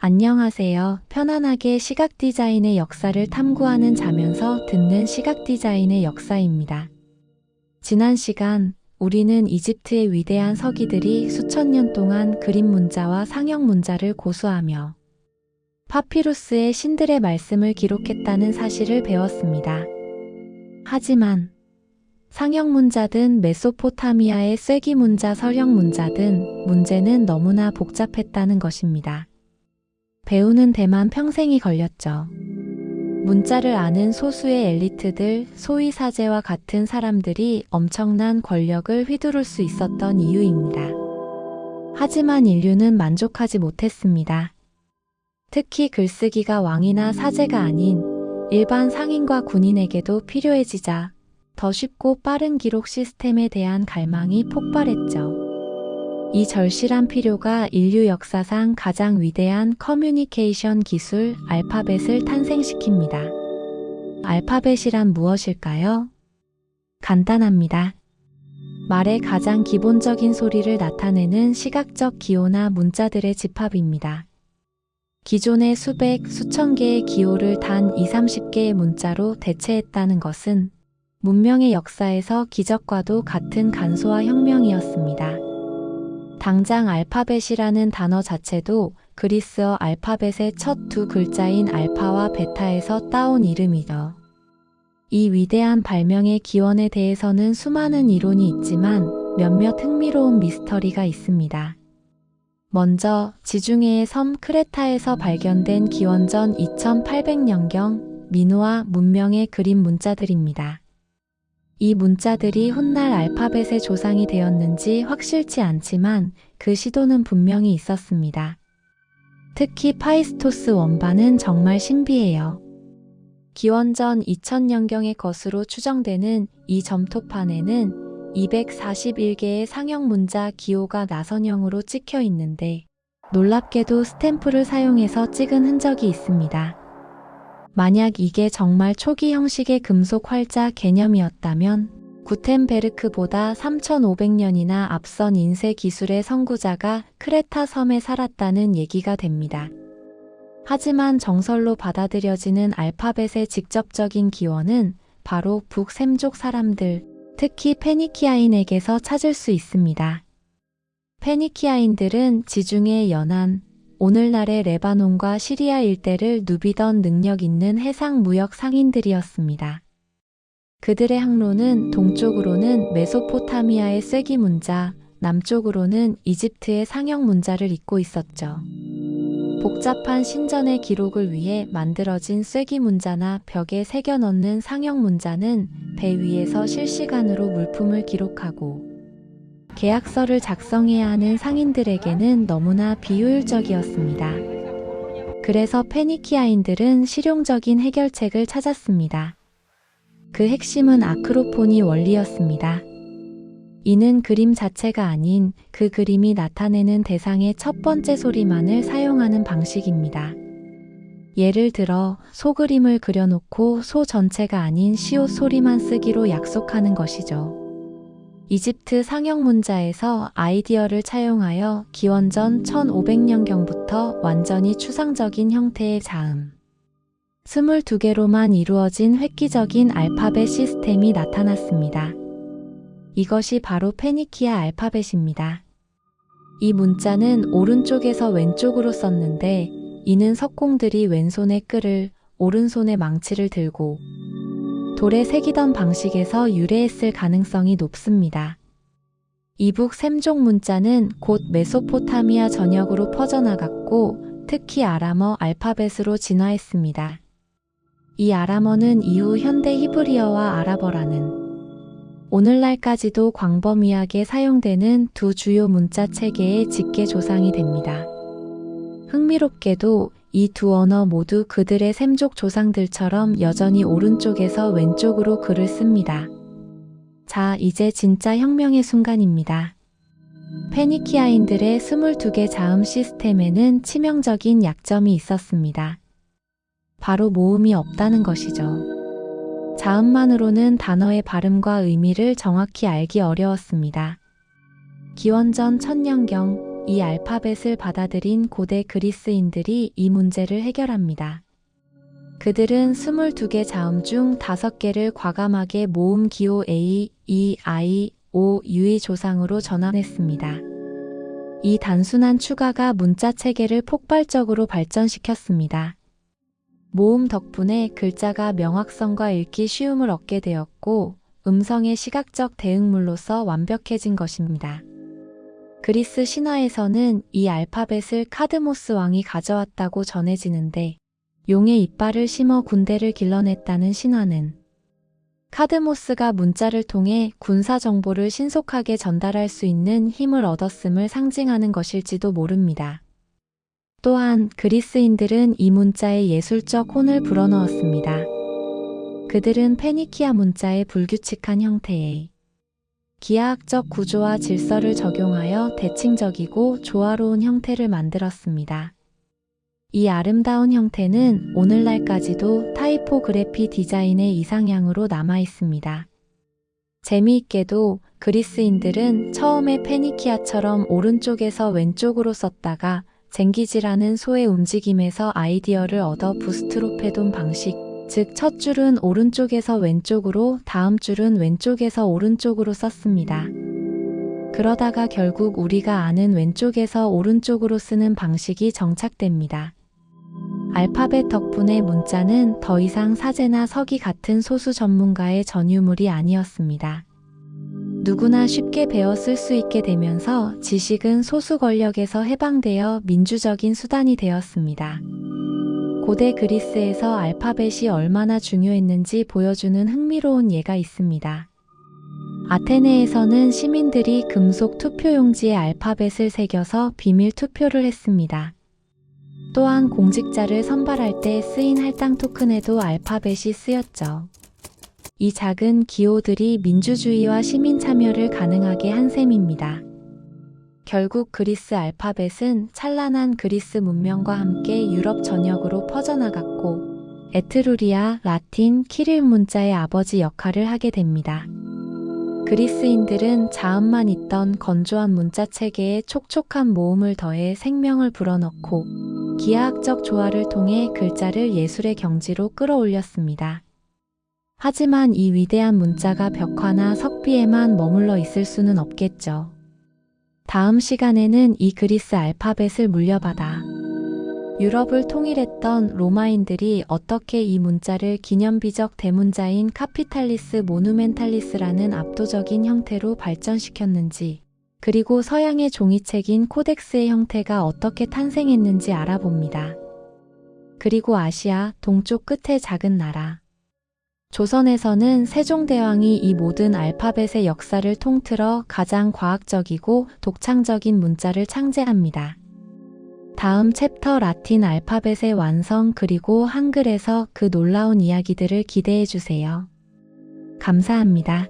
안녕하세요. 편안하게 시각 디자인의 역사를 탐구하는 자면서 듣는 시각 디자인의 역사입니다. 지난 시간 우리는 이집트의 위대한 서기들이 수천 년 동안 그림 문자와 상형 문자를 고수하며 파피루스의 신들의 말씀을 기록했다는 사실을 배웠습니다. 하지만 상형 문자든 메소포타미아의 쐐기 문자, 설형 문자든 문제는 너무나 복잡했다는 것입니다. 배우는 데만 평생이 걸렸죠. 문자를 아는 소수의 엘리트들, 소위 사제와 같은 사람들이 엄청난 권력을 휘두를 수 있었던 이유입니다. 하지만 인류는 만족하지 못했습니다. 특히 글쓰기가 왕이나 사제가 아닌 일반 상인과 군인에게도 필요해지자 더 쉽고 빠른 기록 시스템에 대한 갈망이 폭발했죠. 이 절실한 필요가 인류 역사상 가장 위대한 커뮤니케이션 기술 알파벳을 탄생시킵니다. 알파벳이란 무엇일까요? 간단합니다. 말의 가장 기본적인 소리를 나타내는 시각적 기호나 문자들의 집합입니다. 기존의 수백, 수천 개의 기호를 단 20, 30개의 문자로 대체했다는 것은 문명의 역사에서 기적과도 같은 간소화 혁명이었습니다. 당장 알파벳이라는 단어 자체도 그리스어 알파벳의 첫 두 글자인 알파와 베타에서 따온 이름이죠. 이 위대한 발명의 기원에 대해서는 수많은 이론이 있지만 몇몇 흥미로운 미스터리가 있습니다. 먼저 지중해의 섬 크레타에서 발견된 기원전 2800년경 미노아 문명의 그림 문자들입니다. 이 문자들이 훗날 알파벳의 조상이 되었는지 확실치 않지만 그 시도는 분명히 있었습니다. 특히 파이스토스 원반은 정말 신비해요. 기원전 2000년경의 것으로 추정되는 이 점토판에는 241개의 상형 문자 기호가 나선형으로 찍혀 있는데 놀랍게도 스탬프를 사용해서 찍은 흔적이 있습니다. 만약 이게 정말 초기 형식의 금속 활자 개념이었다면 구텐베르크보다 3500년이나 앞선 인쇄 기술의 선구자가 크레타 섬에 살았다는 얘기가 됩니다. 하지만 정설로 받아들여지는 알파벳의 직접적인 기원은 바로 북샘족 사람들, 특히 페니키아인에게서 찾을 수 있습니다. 페니키아인들은 지중해 연안, 오늘날의 레바논과 시리아 일대를 누비던 능력 있는 해상 무역 상인들이었습니다. 그들의 항로는 동쪽으로는 메소포타미아의 쐐기 문자, 남쪽으로는 이집트의 상형 문자를 잇고 있었죠. 복잡한 신전의 기록을 위해 만들어진 쐐기 문자나 벽에 새겨 넣는 상형 문자는 배 위에서 실시간으로 물품을 기록하고 계약서를 작성해야 하는 상인들에게는 너무나 비효율적이었습니다. 그래서 페니키아인들은 실용적인 해결책을 찾았습니다. 그 핵심은 아크로포니 원리였습니다. 이는 그림 자체가 아닌 그 그림이 나타내는 대상의 첫 번째 소리만을 사용하는 방식입니다. 예를 들어 소그림을 그려놓고 소 전체가 아닌 시옷 소리만 쓰기로 약속하는 것이죠. 이집트 상형 문자에서 아이디어를 차용하여 기원전 1500년경부터 완전히 추상적인 형태의 자음 22개로만 이루어진 획기적인 알파벳 시스템이 나타났습니다. 이것이 바로 페니키아 알파벳입니다. 이 문자는 오른쪽에서 왼쪽으로 썼는데 이는 석공들이 왼손에 끌을, 오른손에 망치를 들고 돌에 새기던 방식에서 유래했을 가능성이 높습니다. 이북 샘족 문자는 곧 메소포타미아 전역으로 퍼져나갔고 특히 아람어 알파벳으로 진화했습니다. 이 아람어는 이후 현대 히브리어와 아랍어라는 오늘날까지도 광범위하게 사용되는 두 주요 문자 체계의 직계 조상이 됩니다. 흥미롭게도 이 두 언어 모두 그들의 샘족 조상들처럼 여전히 오른쪽에서 왼쪽으로 글을 씁니다. 자, 이제 진짜 혁명의 순간입니다. 페니키아인들의 22개 자음 시스템에는 치명적인 약점이 있었습니다. 바로 모음이 없다는 것이죠. 자음만으로는 단어의 발음과 의미를 정확히 알기 어려웠습니다. 기원전 1000년경 이 알파벳을 받아들인 고대 그리스인들이 이 문제를 해결합니다. 그들은 22개 자음 중 5개를 과감하게 모음 기호 A, E, I, O, U의 조상으로 전환했습니다. 이 단순한 추가가 문자 체계를 폭발적으로 발전시켰습니다. 모음 덕분에 글자가 명확성과 읽기 쉬움을 얻게 되었고, 음성의 시각적 대응물로서 완벽해진 것입니다. 그리스 신화에서는 이 알파벳을 카드모스 왕이 가져왔다고 전해지는데, 용의 이빨을 심어 군대를 길러냈다는 신화는 카드모스가 문자를 통해 군사 정보를 신속하게 전달할 수 있는 힘을 얻었음을 상징하는 것일지도 모릅니다. 또한 그리스인들은 이 문자에 예술적 혼을 불어넣었습니다. 그들은 페니키아 문자의 불규칙한 형태에 기하학적 구조와 질서를 적용하여 대칭적이고 조화로운 형태를 만들었습니다. 이 아름다운 형태는 오늘날까지도 타이포그래피 디자인의 이상향으로 남아 있습니다. 재미있게도 그리스인들은 처음에 페니키아처럼 오른쪽에서 왼쪽으로 썼다가 쟁기지라는 소의 움직임에서 아이디어를 얻어 부스트로페돈 방식, 즉 첫 줄은 오른쪽에서 왼쪽으로, 다음 줄은 왼쪽에서 오른쪽으로 썼습니다. 그러다가 결국 우리가 아는 왼쪽에서 오른쪽으로 쓰는 방식이 정착됩니다. 알파벳 덕분에 문자는 더 이상 사제나 서기 같은 소수 전문가의 전유물이 아니었습니다. 누구나 쉽게 배워 쓸 수 있게 되면서 지식은 소수 권력에서 해방되어 민주적인 수단이 되었습니다. 고대 그리스에서 알파벳이 얼마나 중요했는지 보여주는 흥미로운 예가 있습니다. 아테네에서는 시민들이 금속 투표용지에 알파벳을 새겨서 비밀 투표를 했습니다. 또한 공직자를 선발할 때 쓰인 할당 토큰에도 알파벳이 쓰였죠. 이 작은 기호들이 민주주의와 시민 참여를 가능하게 한 셈입니다. 결국 그리스 알파벳은 찬란한 그리스 문명과 함께 유럽 전역으로 퍼져나갔고, 에트루리아, 라틴, 키릴 문자의 아버지 역할을 하게 됩니다. 그리스인들은 자음만 있던 건조한 문자 체계에 촉촉한 모음을 더해 생명을 불어넣고, 기하학적 조화를 통해 글자를 예술의 경지로 끌어올렸습니다. 하지만 이 위대한 문자가 벽화나 석비에만 머물러 있을 수는 없겠죠. 다음 시간에는 이 그리스 알파벳을 물려받아 유럽을 통일했던 로마인들이 어떻게 이 문자를 기념비적 대문자인 카피탈리스 모누멘탈리스라는 압도적인 형태로 발전시켰는지, 그리고 서양의 종이책인 코덱스의 형태가 어떻게 탄생했는지 알아봅니다. 그리고 아시아 동쪽 끝의 작은 나라 조선에서는 세종대왕이 이 모든 알파벳의 역사를 통틀어 가장 과학적이고 독창적인 문자를 창제합니다. 다음 챕터 라틴 알파벳의 완성 그리고 한글에서 그 놀라운 이야기들을 기대해 주세요. 감사합니다.